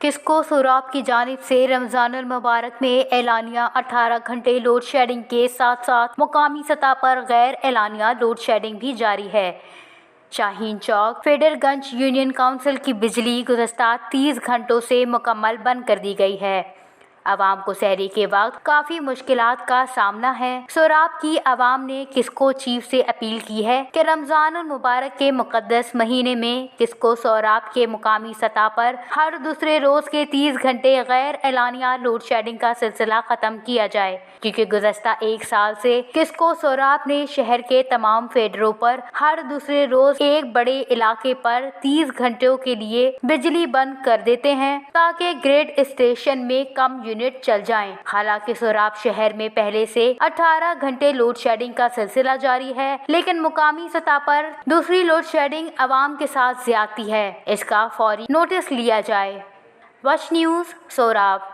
किस्को सोराब की जानिब से रमजान मुबारक में एलानिया 18 घंटे लोड शेडिंग के साथ साथ मुकामी सतह पर गैर एलानिया लोड शेडिंग भी जारी है। शाहीन चौक फेडरगंज यूनियन काउंसिल की बिजली गुज़श्ता 30 घंटों से मुकम्मल बंद कर दी गई है। आवाम को सहरी के वक्त काफ़ी मुश्किलात का सामना है। सोराब की आवाम ने किस्को चीफ से अपील की है कि रमज़ान मुबारक के मुक़द्दस महीने में किस्को सोराब के मुकामी सतह पर हर दूसरे रोज़ के 30 घंटे गैर एलानिया लोड शेडिंग का सिलसिला ख़त्म किया जाए, क्योंकि गुज़श्ता एक साल से किस्को सोराब ने शहर के तमाम फेडरों पर हर दूसरे रोज़ एक बड़े इलाके पर 30 घंटों के लिए बिजली बंद कर देते हैं ताकि ग्रिड स्टेशन में कम यूनिट चल जाएं। हालांकि सोराब शहर में पहले से 18 घंटे लोड शेडिंग का सिलसिला जारी है, लेकिन मुकामी सतह पर दूसरी लोड शेडिंग आवाम के साथ ज्यादती है। इसका फौरी नोटिस लिया जाए। वश न्यूज़ सोराब।